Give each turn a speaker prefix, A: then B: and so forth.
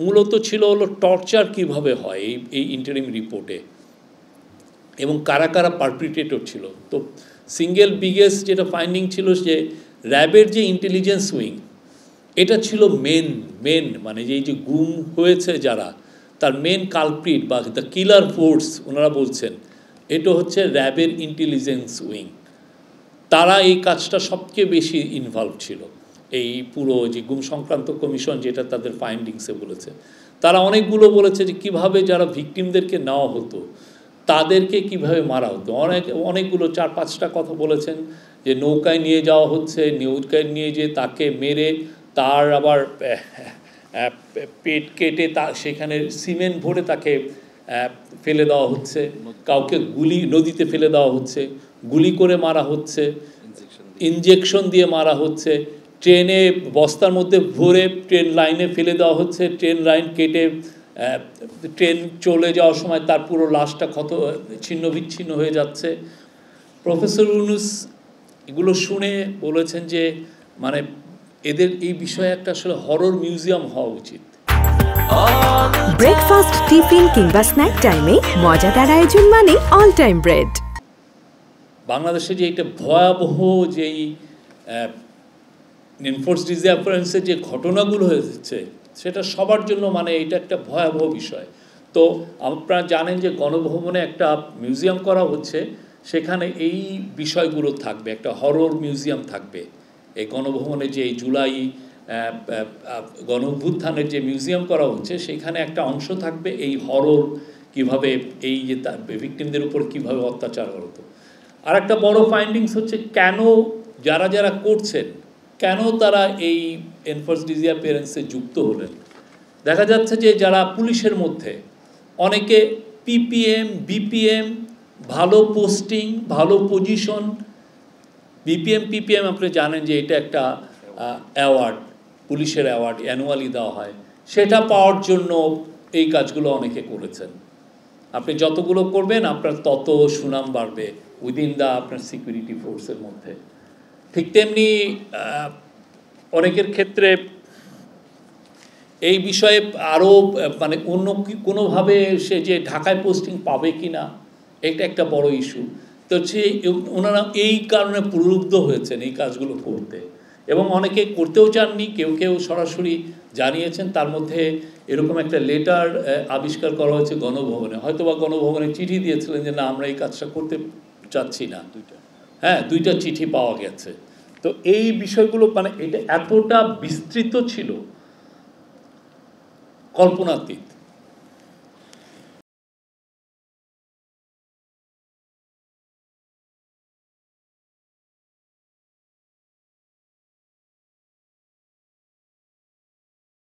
A: মূলত ছিল হলো টর্চার কিভাবে হয় এই ইন্টারিম রিপোর্টে, এবং কারা কারা পারপিট্রেটর ছিল। তো সিঙ্গেল বিগেস্ট যেটা ফাইন্ডিং ছিল যে র্যাবের যে ইন্টেলিজেন্স উইং, এটা ছিল মেন মানে যে গুম হয়েছে যারা, তার মেন কালপ্রিট বা দ্য কিলার ফোর্স ওনারা বলছেন এটা হচ্ছে র্যাবের ইন্টেলিজেন্স উইং। তারা এই কাজটা সবচেয়ে বেশি ইনভলভ ছিল এই পুরো যে গুম সংক্রান্ত কমিশন যেটা তাদের ফাইন্ডিংসে বলেছে। তারা অনেকগুলো বলেছে যে কিভাবে যারা ভিকটিমদেরকে নেওয়া হতো তাদেরকে কিভাবে মারা হতো, অনেকগুলো 4-5টা কথা বলেছেন। যে নৌকায় নিয়ে যাওয়া হচ্ছে, নৌকায় নিয়ে যেয়ে তাকে মেরে তার আবার পেট কেটে সেখানে সিমেন্ট ভরে তাকে ফেলে দেওয়া হচ্ছে, কাউকে নদীতে ফেলে দেওয়া হচ্ছে, গুলি করে মারা হচ্ছে, ইনজেকশন দিয়ে মারা হচ্ছে, ট্রেনে বস্তার মধ্যে ভরে ট্রেন লাইনে ফেলে দেওয়া হচ্ছে, ট্রেন লাইন কেটে ট্রেন চলে যাওয়ার সময় তার পুরো লাশটা ছিন্ন বিচ্ছিন্ন হয়ে যাচ্ছে। প্রফেসর ইউনূস এগুলো শুনে বলেছেন যে মানে এদের এই বিষয়ে একটা আসলে হরর মিউজিয়াম হওয়া উচিত।
B: ব্রেকফাস্ট, টিফিন কিংবা স্ন্যাক টাইমে মজাদার আয়োজন মানে অল টাইম ব্রেড।
A: বাংলাদেশে যে এটা ভয়াবহ যেই এনফোর্সড ডিসঅ্যাপিয়ারেন্সের যে ঘটনাগুলো হয়েছে সেটা সবার জন্য মানে এটা একটা ভয়াবহ বিষয়। তো আপনারা জানেন যে গণভবনে একটা মিউজিয়াম করা হচ্ছে, সেখানে এই বিষয়গুলো থাকবে, একটা হরর মিউজিয়াম থাকবে। এই গণভবনে যে জুলাই গণঅভ্যুত্থানের যে মিউজিয়াম করা হচ্ছে সেখানে একটা অংশ থাকবে এই হরর, কিভাবে এই যে ভিকটিমদের উপর কিভাবে অত্যাচার হতো। আর একটা বড় ফাইন্ডিংস হচ্ছে কেন যারা করছেন কেন তারা এই এনফোর্সড ডিসঅ্যাপিয়ারেন্সে যুক্ত হলেন। দেখা যাচ্ছে যে যারা পুলিশের মধ্যে অনেকে পিপিএম, বিপিএম, ভালো পোস্টিং, ভালো পজিশন, পিপিএম আপনি জানেন যে এটা একটা অ্যাওয়ার্ড, পুলিশের অ্যাওয়ার্ড অ্যানুয়ালি দেওয়া হয়, সেটা পাওয়ার জন্য এই কাজগুলো অনেকে করেছেন। আপনি যতগুলো করবেন আপনার তত সুনাম বাড়বে উইদিন আপনার সিকিউরিটি ফোর্সের মধ্যে। ঠিক তেমনি অনেকের ক্ষেত্রে এই বিষয়ে আরও মানে অন্য কোনোভাবে সে যে ঢাকায় পোস্টিং পাবে কি না এটা একটা বড় ইস্যু। তো ওনারা এই কারণে প্রলুব্ধ হয়েছেন এই কাজগুলো করতে, এবং অনেকে করতেও চাননি, কেউ সরাসরি জানিয়েছেন। তার মধ্যে এরকম একটা লেটার আবিষ্কার করা হয়েছে গণভবনে, হয়তোবা গণভবনে চিঠি দিয়েছিলেন যে না আমরা এই কাজটা করতে চাচ্ছি না। হ্যাঁ, 2টা চিঠি পাওয়া গেছে। তো এই বিষয়গুলো মানে এটা এতটা বিস্তৃত ছিল কল্পনাতীত।